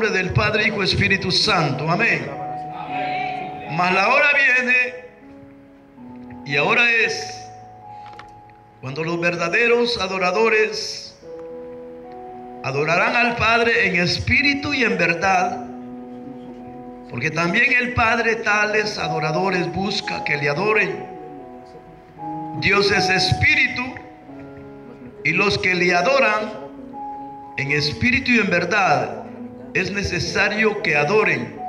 nombre del Padre, Hijo, Espíritu Santo. Amén. Mas la hora viene, y ahora es, cuando los verdaderos adoradores adorarán al Padre en espíritu y en verdad, porque también el Padre tales adoradores busca que le adoren. Dios es espíritu, y los que le adoran en espíritu y en verdad es necesario que adoren.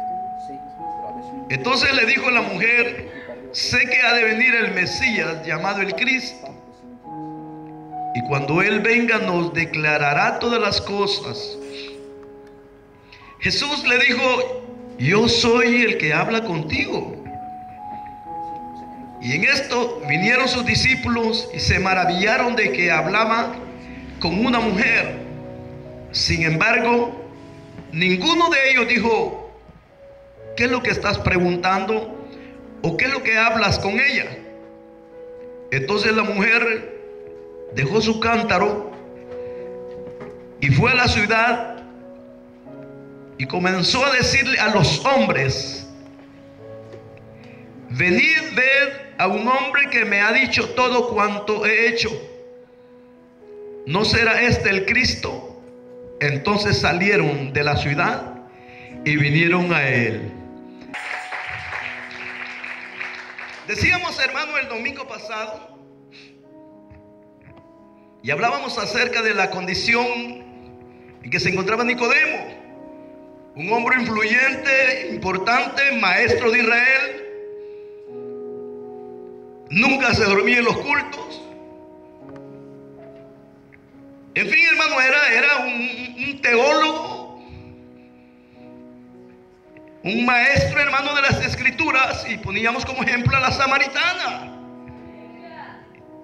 Entonces le dijo la mujer: sé que ha de venir el Mesías, llamado el Cristo, y cuando Él venga nos declarará todas las cosas. Jesús le dijo: yo soy el que habla contigo. Y en esto vinieron sus discípulos y se maravillaron de que hablaba con una mujer. Sin embargo, ninguno de ellos dijo: ¿qué es lo que estás preguntando? ¿O qué es lo que hablas con ella? Entonces la mujer dejó su cántaro y fue a la ciudad y comenzó a decirle a los hombres: venid, ved a un hombre que me ha dicho todo cuanto he hecho. ¿No será este el Cristo? Entonces salieron de la ciudad y vinieron a él. Decíamos, hermano, el domingo pasado, y hablábamos acerca de la condición en que se encontraba Nicodemo, un hombre influyente, importante, maestro de Israel. Nunca se dormía en los cultos. En fin, hermano, era un teólogo, un maestro, hermano, de las Escrituras. Y poníamos como ejemplo a la samaritana.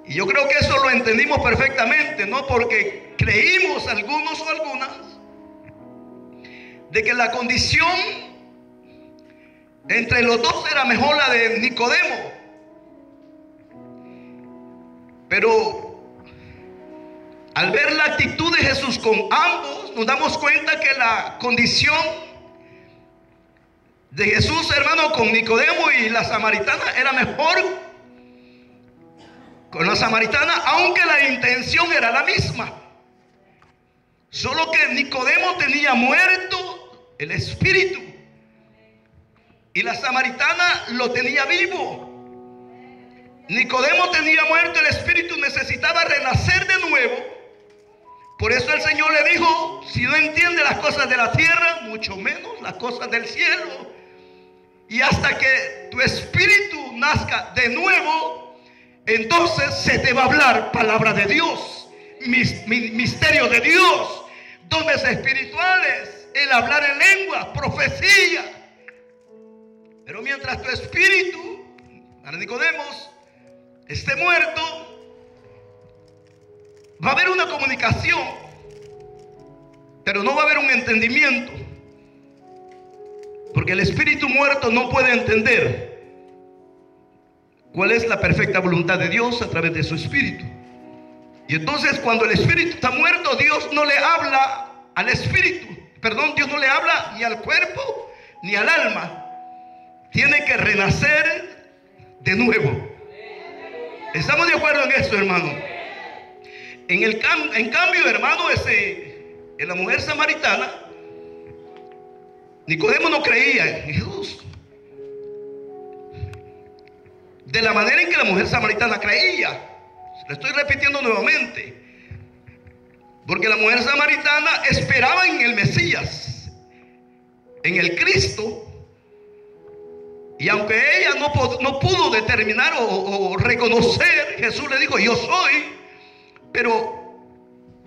Y yo creo que eso lo entendimos perfectamente, ¿no? Porque creímos algunos o algunas de que la condición entre los dos era mejor la de Nicodemo. Pero al ver la actitud de Jesús con ambos, nos damos cuenta que la condición de Jesús, hermano, con Nicodemo y la samaritana era mejor con la samaritana, aunque la intención era la misma. Solo que Nicodemo tenía muerto el espíritu y la samaritana lo tenía vivo. Nicodemo tenía muerto el espíritu, necesitaba renacer de nuevo. Por eso el Señor le dijo: si no entiende las cosas de la tierra, mucho menos las cosas del cielo. Y hasta que tu espíritu nazca de nuevo, entonces se te va a hablar palabra de Dios, misterio de Dios, dones espirituales, el hablar en lenguas, profecía. Pero mientras tu espíritu, para Nicodemos, esté muerto, va a haber una comunicación, pero no va a haber un entendimiento, porque el espíritu muerto no puede entender cuál es la perfecta voluntad de Dios a través de su espíritu. Y entonces, cuando el espíritu está muerto, Dios no le habla al espíritu, Dios no le habla ni al cuerpo ni al alma. Tiene que renacer de nuevo. ¿Estamos de acuerdo en esto, hermano? En cambio, hermano, en la mujer samaritana, Nicodemo no creía en Jesús de la manera en que la mujer samaritana creía. Lo estoy repitiendo nuevamente, porque la mujer samaritana esperaba en el Mesías, en el Cristo. Y aunque ella no pudo determinar o reconocer, Jesús le dijo: yo soy. Pero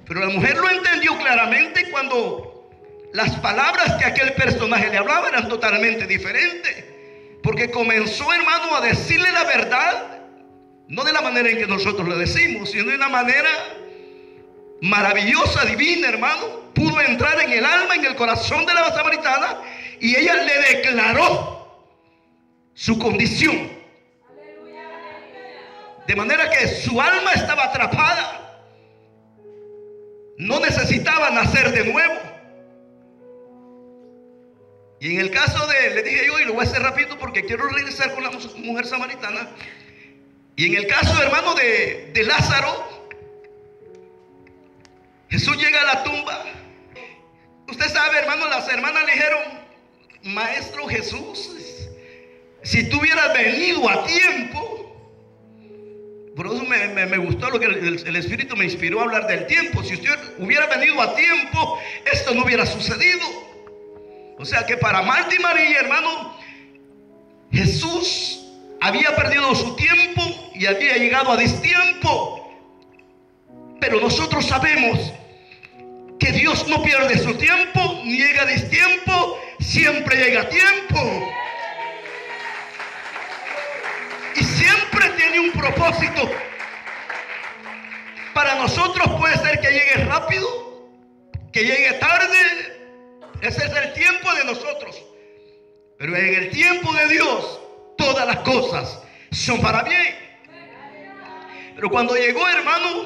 la mujer lo entendió claramente cuando las palabras que aquel personaje le hablaba eran totalmente diferentes. Porque comenzó, hermano, a decirle la verdad, no de la manera en que nosotros le decimos, sino de una manera maravillosa, divina, hermano. Pudo entrar en el alma, en el corazón de la samaritana, y ella le declaró su condición, de manera que su alma estaba atrapada, no necesitaba nacer de nuevo. Y en el caso le dije yo, y lo voy a hacer rápido porque quiero regresar con la mujer samaritana. Y en el caso, hermano, de Lázaro, Jesús llega a la tumba. Usted sabe, hermano, las hermanas le dijeron: Maestro Jesús, si tú hubieras venido a tiempo. Por eso me gustó lo que el Espíritu me inspiró a hablar del tiempo. Si usted hubiera venido a tiempo, esto no hubiera sucedido. O sea que para Marta y María, hermano, Jesús había perdido su tiempo y había llegado a destiempo. Pero nosotros sabemos que Dios no pierde su tiempo, ni llega a destiempo, siempre llega a tiempo. Y siempre tiene un propósito. Para nosotros puede ser que llegue rápido, que llegue tarde. Ese es el tiempo de nosotros. Pero en el tiempo de Dios, todas las cosas son para bien. Pero cuando llegó, hermano,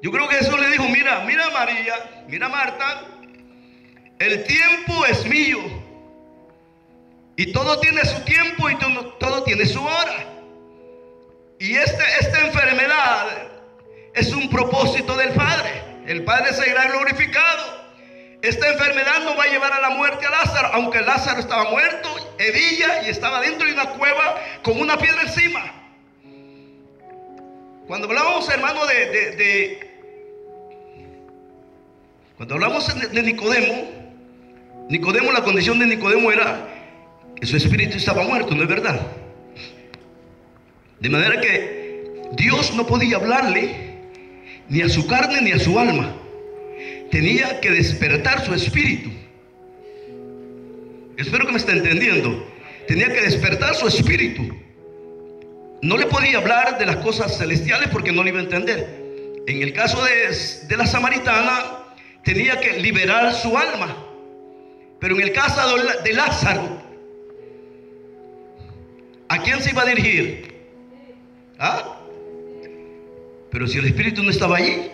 yo creo que Jesús le dijo: mira María, mira Marta, el tiempo es mío. Y todo tiene su tiempo y todo tiene su hora. Y esta enfermedad es un propósito del Padre. El Padre será glorificado. Esta enfermedad no va a llevar a la muerte a Lázaro, aunque Lázaro estaba muerto, hebilla, y estaba dentro de una cueva con una piedra encima. Cuando hablábamos, hermano, cuando hablamos de Nicodemo, la condición de Nicodemo era que su espíritu estaba muerto, ¿no es verdad? De manera que Dios no podía hablarle ni a su carne ni a su alma. Tenía que despertar su espíritu. Espero que me esté entendiendo. Tenía que despertar su espíritu. No le podía hablar de las cosas celestiales porque no le iba a entender. En el caso de la samaritana, tenía que liberar su alma. Pero en el caso de Lázaro, ¿a quién se iba a dirigir? ¿Ah? Pero si el espíritu no estaba allí,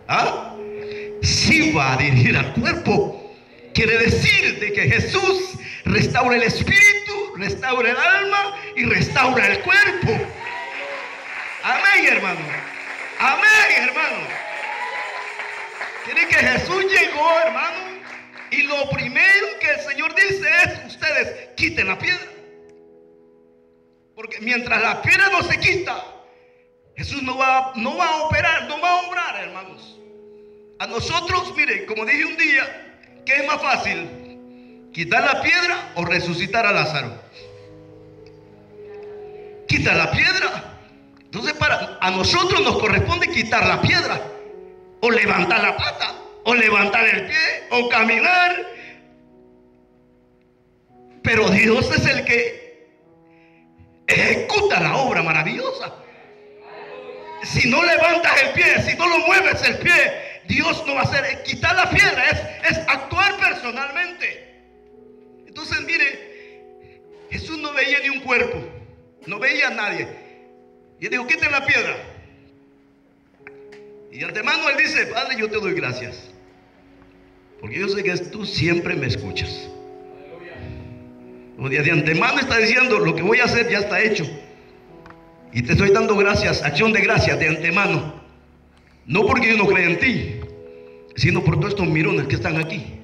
¿ah? Sí va a dirigir al cuerpo. Quiere decir de que Jesús restaura el espíritu, restaura el alma y restaura el cuerpo. Amén, hermano. Amén, hermano. Tiene que Jesús llegó, hermano, y lo primero que el Señor dice es: ustedes quiten la piedra. Porque mientras la piedra no se quita, Jesús no va a operar, no va a obrar, hermanos. A nosotros, mire, como dije un día, ¿qué es más fácil? ¿Quitar la piedra o resucitar a Lázaro? Quita la piedra. Entonces a nosotros nos corresponde quitar la piedra, o levantar la pata, o levantar el pie, o caminar. Pero Dios es el que ejecuta la obra maravillosa. Si no levantas el pie, si no lo mueves el pie, Dios no va a hacer. Quitar la piedra es actuar personalmente. Entonces, mire, Jesús no veía ni un cuerpo, no veía a nadie, y él dijo: quiten la piedra. Y de antemano él dice: Padre, yo te doy gracias, porque yo sé que tú siempre me escuchas. O de antemano está diciendo: lo que voy a hacer ya está hecho, y te estoy dando gracias, acción de gracias de antemano. No porque yo no creo en ti, sino por todos estos mirones que están aquí.